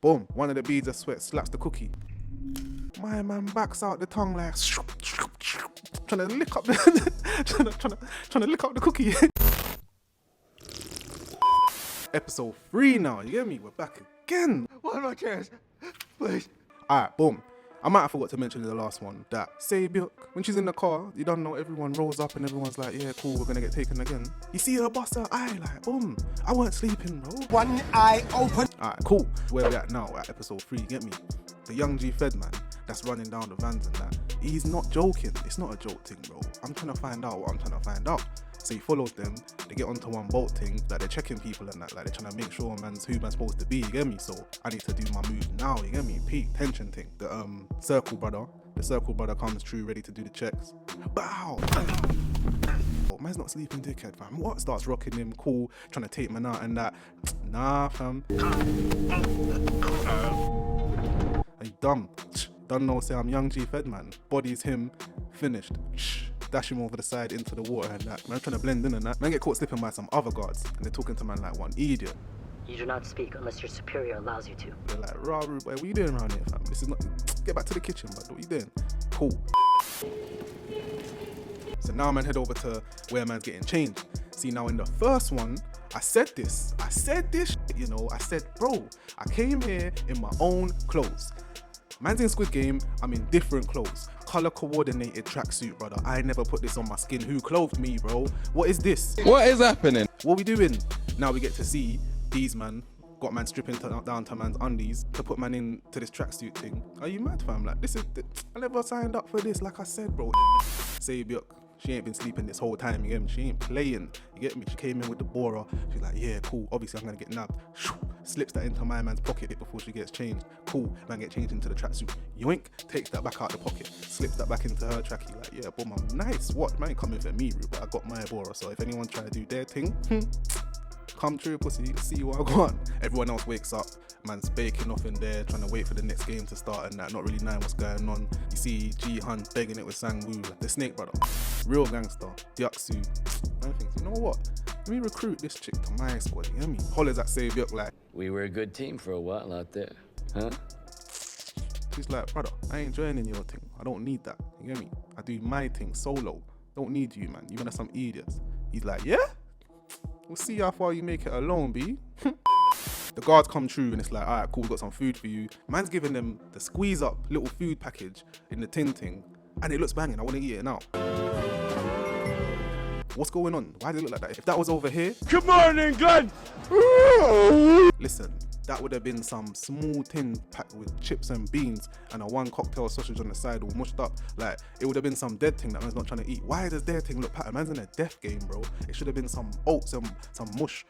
Boom, one of the beads of sweat slaps the cookie. My man backs out the tongue like trying to lick up the trying to lick up the cookie. Episode 3 now, you get me? We're back again. One more chance, please. Alright, boom. I might have forgot to mention in the last one that Sabiuk, when she's in the car, you don't know, everyone rolls up and everyone's like, yeah, cool, we're gonna get taken again. You see her bust her eye, like, boom, I weren't sleeping, bro. One eye open. Alright, cool. Where we at now, at episode 3, you get me? The young G Fed man that's running down the vans and that, he's not joking. It's not a joke thing, bro. I'm trying to find out what I'm trying to find out. So he follows them, they get onto one boat thing, like they're checking people and that, like they're trying to make sure man's who man's supposed to be, you get me? So I need to do my move now, you get me? Peak tension thing. The circle brother comes through, ready to do the checks. Bow! Oh, man's not sleeping, dickhead, fam. What? Starts rocking him, cool, trying to take man out and that. Nah, fam. Are you dumb? Don't know, say I'm young G Fed man. Body's him, finished. Dash him over the side into the water and that. Man trying to blend in and that. Man get caught slipping by some other guards and they're talking to man like one idiot. You do not speak unless your superior allows you to. They're like, rah, rude boy, what you doing around here, fam? This is not, get back to the kitchen, bud, what you doing? Cool. So now man head over to where man's getting changed. See, now in the first one, I said this, you know, I said, bro, I came here in my own clothes. Man's in Squid Game, I'm in different clothes. Color coordinated tracksuit, brother. I never put this on my skin. Who clothed me, bro? What is this? What is happening? What we doing? Now we get to see these man got man stripping down to man's undies to put man into this tracksuit thing. Are you mad, fam? Like, this is, I never signed up for this, like I said, bro. Sabiuk, she ain't been sleeping this whole time, you get me? She ain't playing, you get me? She came in with the borer. She's like, yeah, cool, obviously I'm gonna get nabbed. Slips that into my man's pocket before she gets changed. Cool, man get changed into the tracksuit. Yoink, takes that back out the pocket, slips that back into her trackie. Like, yeah, boom, I'm nice. What? Man ain't coming for me, but I got my borer. So if anyone try to do their thing, come true, pussy, see what I got. Everyone else wakes up, man's baking off in there, trying to wait for the next game to start and that, not really knowing what's going on. You see G Hun begging it with Sang-woo, the snake brother, real gangster, Diaksu. Man thinks, you know what? Let me recruit this chick to my squad, you hear me? Hollers at Sabiuk like, we were a good team for a while out there, huh? She's like, brother, I ain't joining your thing. I don't need that, you hear me? I do my thing solo. Don't need you, man. You man are some idiots. He's like, yeah? We'll see how far you make it alone, B. The guards come through and it's like, alright, cool, we got some food for you. Man's giving them the squeeze up little food package in the tin thing and it looks banging. I want to eat it now. What's going on? Why does it look like that? If that was over here... Good morning, Glenn. Listen, that would have been some small tin packed with chips and beans and a one cocktail sausage on the side all mushed up. Like, it would have been some dead thing that man's not trying to eat. Why does their thing look patterned? Man's in a death game, bro. It should have been some oats and some mush.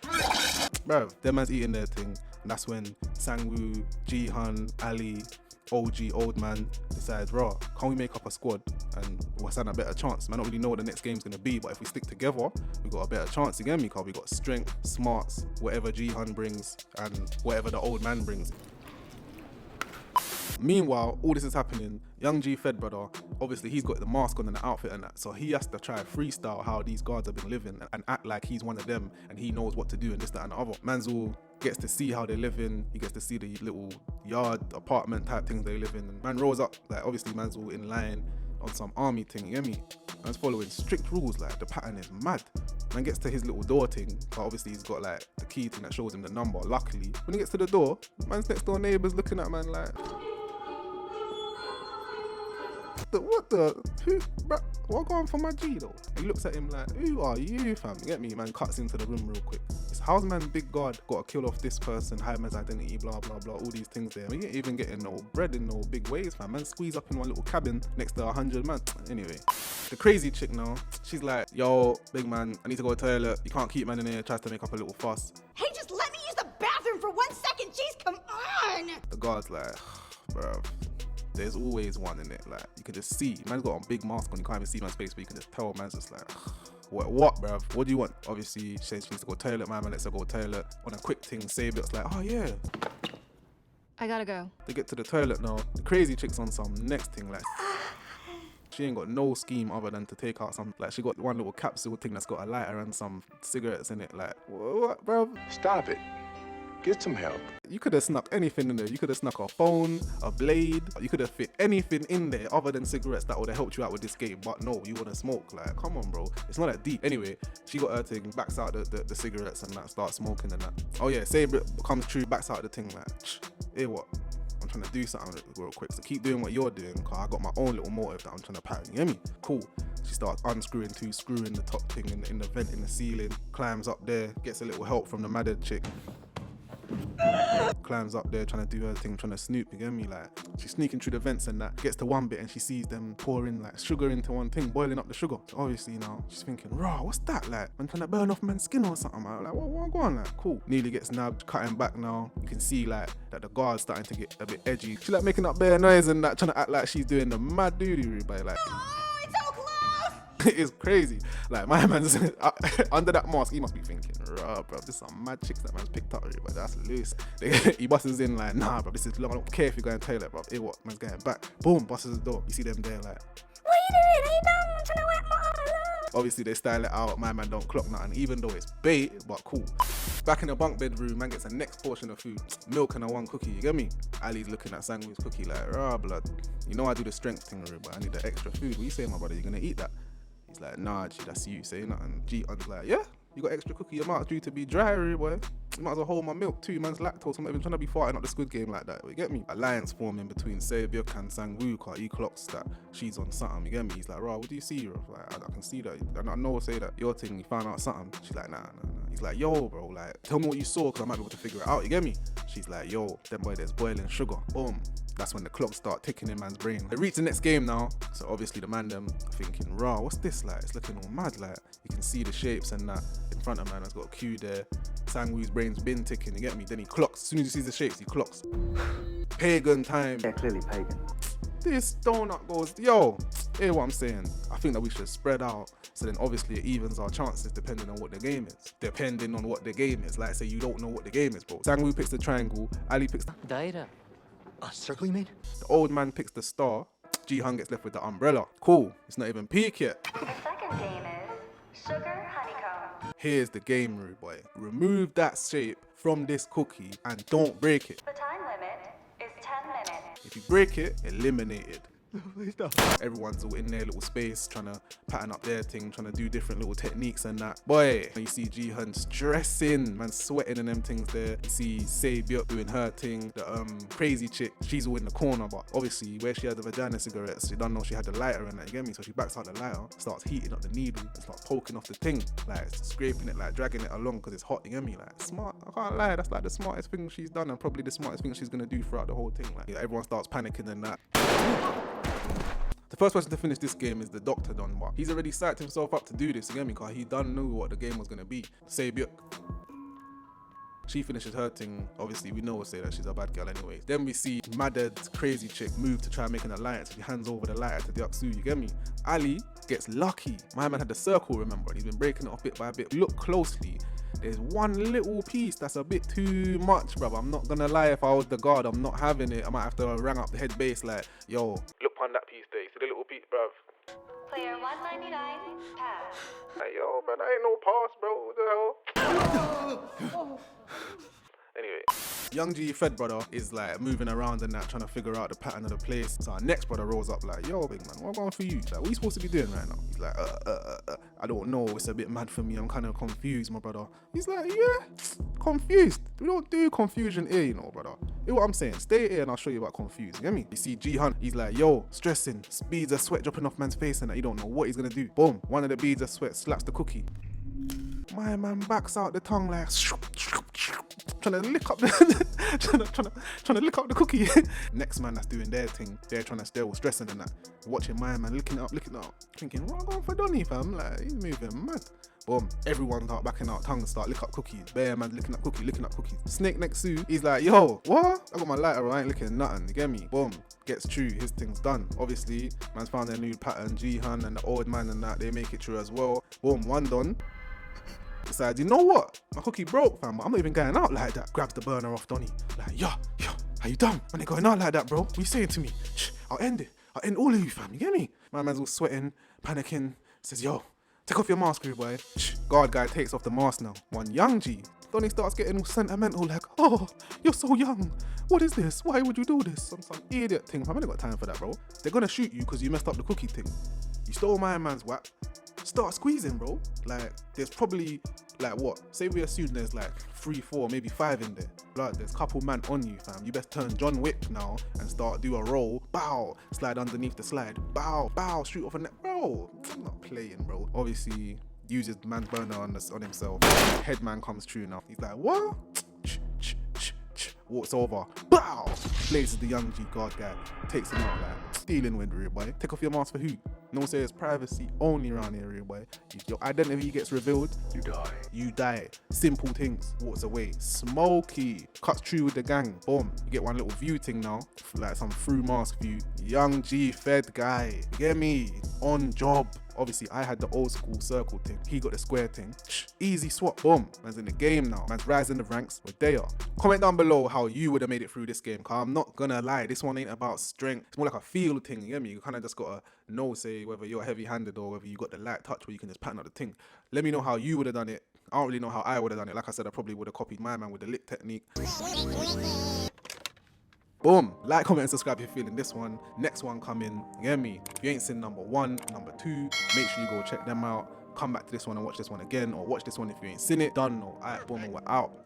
Bro, their man's eating their thing. And that's when Sang-woo, Ji-hun, Ali, OG, old man decides, raw, can we make up a squad and we'll stand a better chance? Man, I don't really know what the next game's gonna be, but if we stick together, we got a better chance, you get me? Because we got strength, smarts, whatever Ji-hun brings and whatever the old man brings. Meanwhile, all this is happening, young G Fed brother, obviously he's got the mask on and the outfit and that, so he has to try and freestyle how these guards have been living and act like he's one of them and he knows what to do and this, that and the other. Man's all gets to see how they live in, he gets to see the little yard, apartment type things they live in, and man rolls up, like obviously man's all in line on some army thing, you get me? Man's following strict rules, like the pattern is mad. Man gets to his little door thing, but obviously he's got like the key thing that shows him the number. Luckily, when he gets to the door, man's next door neighbour's looking at man like, what the, who, bruh, what going for my G though? He looks at him like, who are you, fam? You get me? Man cuts into the room real quick. It's how's man big guard gotta kill off this person, hide man's identity, blah blah blah, all these things there. We ain't even getting no bread in no big ways, fam. Man squeeze up in one little cabin next to 100 man. Anyway, the crazy chick now, she's like, yo, big man, I need to go to the toilet. You can't keep man in here, tries to make up a little fuss. Hey, just let me use the bathroom for 1 second, jeez, come on! The guard's like, bruv, there's always one in it. Like, you can just see, man's got a big mask on, you can't even see man's face, but you can just tell man's just like, what bruv, what do you want? Obviously, she says she needs to go toilet, man lets her go toilet. On a quick thing, Sabiuk's like, oh yeah. I gotta go. They get to the toilet now, the crazy chick's on some next thing, like, she ain't got no scheme other than to take out some, like, she got one little capsule thing that's got a lighter and some cigarettes in it, like, what bruv? Stop it. Get some help. You could have snuck anything in there. You could have snuck a phone, a blade. You could have fit anything in there other than cigarettes that would have helped you out with this game. But no, you want to smoke. Like, come on, bro. It's not that deep. Anyway, she got her thing, backs out the cigarettes and that, starts smoking and that. Oh yeah, say it comes true, backs out the thing like, hear what? I'm trying to do something real quick. So keep doing what you're doing, because I got my own little motive that I'm trying to pattern. You hear me? Cool. She starts unscrewing screwing the top thing in the vent in the ceiling. Climbs up there, gets a little help from the madded chick. Climbs up there trying to do her thing, trying to snoop, you get me? Like, she's sneaking through the vents and that, gets to one bit and she sees them pouring like sugar into one thing, boiling up the sugar. So obviously now she's thinking, raw, what's that? Like, I'm trying to burn off man's skin or something. I'm like, what going on? Like, cool. Nearly gets nabbed, cutting back now. You can see like that the guard's starting to get a bit edgy. She like making up bare noise and that, trying to act like she's doing the mad doo-doo, but like, Oh, it's so close! it's crazy. Like, my man's under that mask, he must be thinking, raw, bro, this is some mad chicks that man's picked up, but that's loose. He busts in like, nah, bro, this is long. I don't care if you're going to toilet, bro. Hey, what? Man's getting back. Boom, busts the door. You see them there like, What are you doing? Are you done? I'm trying to wet my eyes. obviously they style it out. My man don't clock nothing, even though it's bait, but cool. Back in the bunk bedroom, man gets a next portion of food, milk and a one cookie, you get me? Ali's looking at Sangu's cookie like, rah, blood. You know I do the strength thing, but I need the extra food. What you saying, my brother? You gonna eat that? He's like, nah, G, that's you saying nothing. G-Un's like, yeah, you got extra cookie, your mouth's due to be dry, boy. You might as well hold my milk too, man's lactose. I'm not even trying to be farting up the Squid Game like that, you get me? Alliance forming between Saebyuk and Sangwoo, cause he clocks that she's on something, you get me? He's like, rah, what do you see, bro? Like, I can see that. I know, say that your thing, you found out something. She's like, nah. He's like, yo, bro, like, tell me what you saw, cause I might be able to figure it out, you get me? She's like, yo, them boy, there's boiling sugar. Boom. That's when the clocks start ticking in man's brain. They reach the next game now, so obviously the man them thinking, raw, what's this like? It's looking all mad, like, you can see the shapes and that in front of man has got a cue there. Sangwoo's brain's been ticking, you get me? Then he clocks, as soon as he sees the shapes, he clocks. Pagan time. Yeah, clearly pagan. This donut goes, yo, hear what I'm saying? I think that we should spread out, so then obviously it evens our chances depending on what the game is. Depending on what the game is. Like, say you don't know what the game is, bro. Sangwoo picks the triangle, Ali picks the Daira. A circle you made? The old man picks the star. Ji-hun gets left with the umbrella. Cool. It's not even peak yet. The second game is Sugar Honeycomb. Here's the game, rude boy. Remove that shape from this cookie and don't break it. The time limit is 10 minutes. If you break it, eliminate it. Everyone's all in their little space trying to pattern up their thing, trying to do different little techniques and that. Boy, you see Ji-hun stressing, man, sweating and them things there. You see Saebyuk doing her thing. The crazy chick, she's all in the corner, but obviously where she had the vagina cigarettes, she don't know she had the lighter and that, you get me? So she backs out the lighter, starts heating up the needle and starts poking off the thing, like scraping it, like dragging it along because it's hot, you get me? Like, smart, I can't lie, that's like the smartest thing she's done and probably the smartest thing she's gonna do throughout the whole thing. Like, everyone starts panicking and that. The first person to finish this game is the Doctor Don, but he's already psyched himself up to do this, you get me? Because he done knew what the game was gonna be. Saebyuk. She finishes her thing. Obviously, we know we'll say that she's a bad girl anyways. Then we see Maded's crazy chick move to try and make an alliance. She hands over the lighter to Deoksu, you get me? Ali gets lucky. My man had the circle, remember? And he's been breaking it off bit by bit. Look closely. There's one little piece that's a bit too much, bruv. I'm not gonna lie, if I was the guard, I'm not having it. I might have to rang up the head base like, yo, look on that piece there. You see the little piece, bruv? Player 199, pass. Hey, yo, man, I ain't no pass, bro. What the hell? Anyway, Young G Fed brother is like moving around and that, trying to figure out the pattern of the place. So our next brother rolls up like, yo, big man, what going for you? Like, what are you supposed to be doing right now? He's like, I don't know, it's a bit mad for me, I'm kind of confused, my brother. He's like, yeah, confused. We don't do confusion here, you know, brother. Hear what I'm saying? Stay here and I'll show you about confused, you get me? You see Ji-hun, he's like, yo, stressing, beads of sweat dropping off man's face and that, you don't know what he's gonna do. Boom, one of the beads of sweat slaps the cookie. My man backs out the tongue like trying to lick up the trying to lick up the cookie. Next man that's doing their thing, they're all stressing and that. Watching my man licking it up, thinking, what going for Donny, fam? Like, he's moving mad. Boom, everyone start backing out tongues, start lick up cookies. Bear man licking up cookies. Snake next to, he's like, yo, what? I got my lighter, I ain't licking nothing, you get me? Boom, gets true, his thing's done. Obviously, man's found their new pattern, Ji-hun and the old man and that, they make it true as well. Boom, one done. Decides, you know what? My cookie broke, fam. I'm not even going out like that. Grabs the burner off Donny. Like, yo, how you done? Man, they going out like that, bro. What you saying to me? Shh, I'll end it. I'll end all of you, fam. You get me? My man's all sweating, panicking. Says, yo, take off your mask, rude boy. Shh. Guard guy takes off the mask now. One Young G Then he starts getting all sentimental, like, oh, you're so young. What is this? Why would you do this? Some idiot thing. I ain't got time for that, bro. They're gonna shoot you because you messed up the cookie thing. You stole my man's whap. Start squeezing, bro. Like, there's probably, like, what? Say we assume there's like 3, 4, maybe 5 in there. Blood, there's a couple man on you, fam. You best turn John Wick now and start do a roll. Bow, slide underneath the slide. Bow, bow, shoot off a net. Bro, I'm not playing, bro. Obviously, uses man's burner on himself. Headman comes true now. He's like, what? Walks over. Bow! Blazes the young G guard guy. Takes him out like, stealing with real boy. Take off your mask for who? No say it's privacy only around here, real boy. If your identity gets revealed, you die. You die. Simple things. Walks away. Smokey. Cuts through with the gang. Boom. You get one little view thing now. Like some through mask view. Young G fed guy. You get me? On job. Obviously, I had the old school circle thing. He got the square thing. Easy swap, boom. Man's in the game now. Man's rising the ranks. We're there. Comment down below how you would have made it through this game. Cause I'm not gonna lie, this one ain't about strength. It's more like a feel thing, you get me? You kind of just gotta know, say, whether you're heavy-handed or whether you got the light touch where you can just pattern up the thing. Let me know how you would have done it. I don't really know how I would have done it. Like I said, I probably would have copied my man with the lick technique. Boom. Like, comment, and subscribe if you're feeling this one. Next one coming. You get me? If you ain't seen number 1, number 2, make sure you go check them out. Come back to this one and watch this one again, or watch this one if you ain't seen it. Done. Or Aight Boom, and we're out.